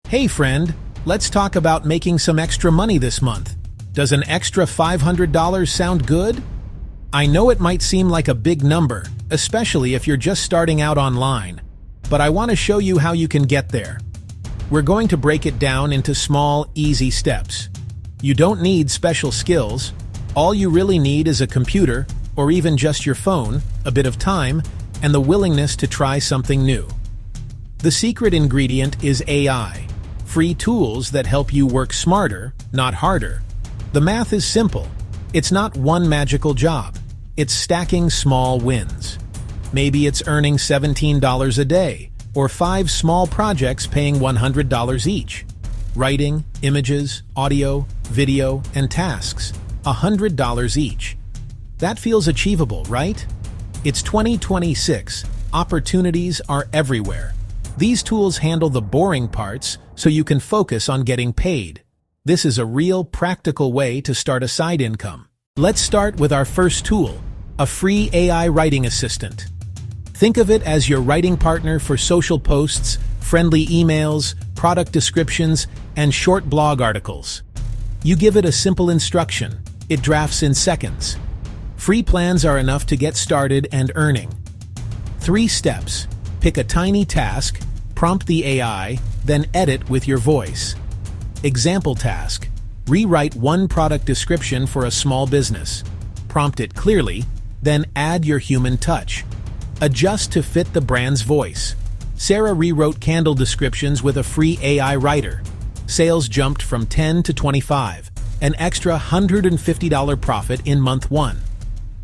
Hey friend, let's talk about making some extra money this month. Does an extra $500 sound good? I know it might seem like a big number, especially if you're just starting out online, but I want to show you how you can get there. We're going to break it down into small, easy steps. You don't need special skills. All you really need is a computer, or even just your phone, a bit of time, and the willingness to try something new. The secret ingredient is AI. Free tools that help you work smarter, not harder. The math is simple. It's not one magical job. It's stacking small wins. Maybe it's earning $17 a day, or 5 small projects paying $100 each. Writing, images, audio, video, and tasks, $100 each. That feels achievable, right? It's 2026. Opportunities are everywhere. These tools handle the boring parts so you can focus on getting paid. This is a real practical way to start a side income. Let's start with our first tool, a free AI writing assistant. Think of it as your writing partner for social posts, friendly emails, product descriptions, and short blog articles. You give it a simple instruction. It drafts in seconds. Free plans are enough to get started and earning. 3 steps. Pick a tiny task, prompt the AI, then edit with your voice. Example task. Rewrite one product description for a small business. Prompt it clearly, then add your human touch. Adjust to fit the brand's voice. Sarah rewrote candle descriptions with a free AI writer. Sales jumped from 10 to 25, an extra $150 profit in month 1.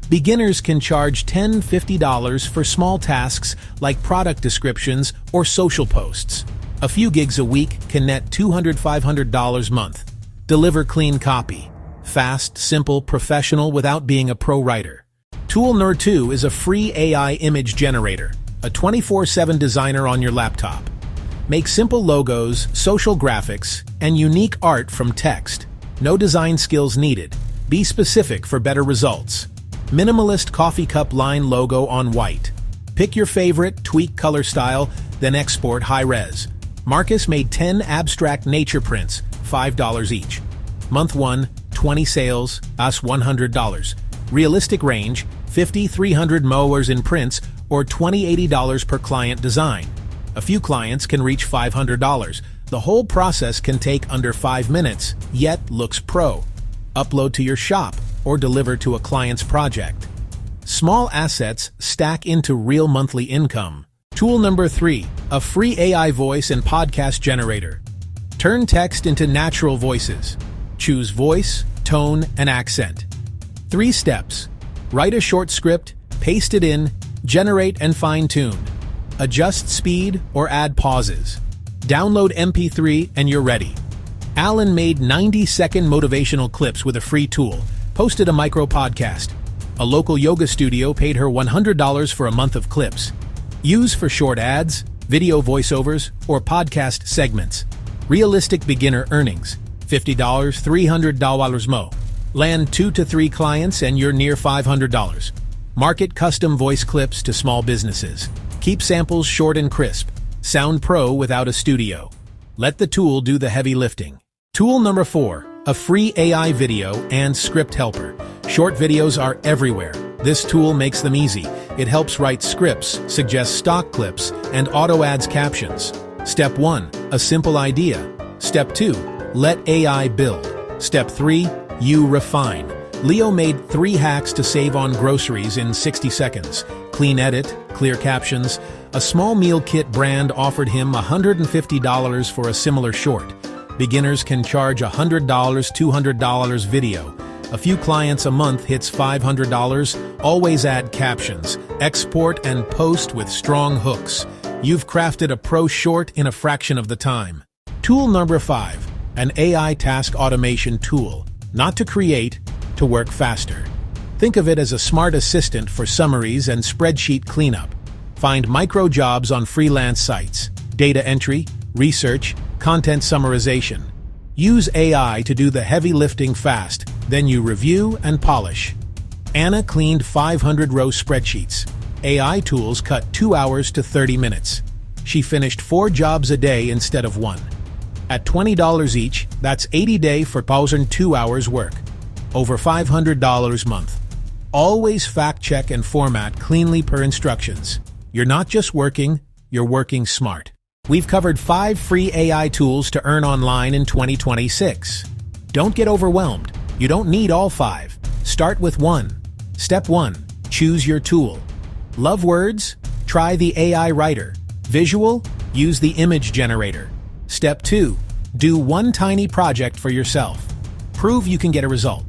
Beginners can charge $10–50 for small tasks like product descriptions or social posts. A few gigs a week can net $200–500 a month. Deliver clean copy. Fast, simple, professional without being a pro writer. Tool Number 2 is a free AI image generator, a 24/7 designer on your laptop. Make simple logos, social graphics, and unique art from text. No design skills needed. Be specific for better results. Minimalist coffee cup line logo on white. Pick your favorite, tweak color style, then export high-res. Marcus made 10 abstract nature prints, $5 each. Month 1, 20 sales, us $100. Realistic range, 50–300 mowers in prints, or $20–80 per client design. A few clients can reach $500. The whole process can take under 5 minutes, yet looks pro. Upload to your shop or deliver to a client's project. Small assets stack into real monthly income. Tool Number 3, a free AI voice and podcast generator. Turn text into natural voices. Choose voice, tone, and accent. 3 steps. Write a short script, paste it in, generate and fine-tune. Adjust speed or add pauses. Download MP3 and you're ready. Alan made 90-second motivational clips with a free tool, posted a micro podcast. A local yoga studio paid her $100 for a month of clips. Use for short ads, video voiceovers, or podcast segments. Realistic beginner earnings, $50–300 mo. Land 2 to 3 clients and you're near $500. Market custom voice clips to small businesses. Keep samples short and crisp. Sound pro without a studio. Let the tool do the heavy lifting. Tool Number 4, a free AI video and script helper. Short videos are everywhere. This tool makes them easy. It helps write scripts, suggests stock clips, and auto-adds captions. Step 1, a simple idea. Step 2, let AI build. Step 3, you refine. Leo made 3 hacks to save on groceries in 60 seconds. Clean edit, clear captions. A small meal kit brand offered him $150 for a similar short. Beginners can charge $100, $200 video. A few clients a month hits $500. Always add captions. Export and post with strong hooks. You've crafted a pro short in a fraction of the time. Tool Number 5, an AI task automation tool. Not to create, to work faster. Think of it as a smart assistant for summaries and spreadsheet cleanup. Find micro jobs on freelance sites. Data entry, research, content summarization. Use AI to do the heavy lifting fast, then you review and polish. Anna cleaned 500-row spreadsheets. AI tools cut 2 hours to 30 minutes. She finished 4 jobs a day instead of 1. At $20 each, that's 80 day for 1,002 hours work. Over $500 month. Always fact check and format cleanly per instructions. You're not just working, you're working smart. We've covered 5 free AI tools to earn online in 2026. Don't get overwhelmed. You don't need all 5. Start with 1. Step 1. Choose your tool. Love words? Try the AI Writer. Visual? Use the image generator. Step 2. Do one tiny project for yourself. Prove you can get a result.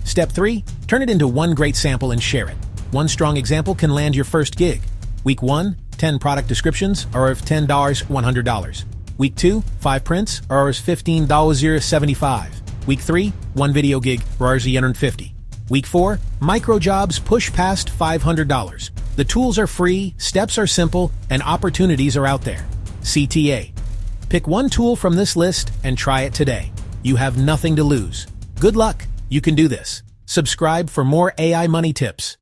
Step 3. Turn it into one great sample and share it. One strong example can land your first gig. Week 1, 10 product descriptions, or worth $10, $100. Week 2, 5 prints, or worth $15.75. Week 3, 1 video gig, or worth $150. Week 4, micro jobs push past $500. The tools are free, steps are simple, and opportunities are out there. CTA. Pick one tool from this list and try it today. You have nothing to lose. Good luck. You can do this. Subscribe for more AI money tips.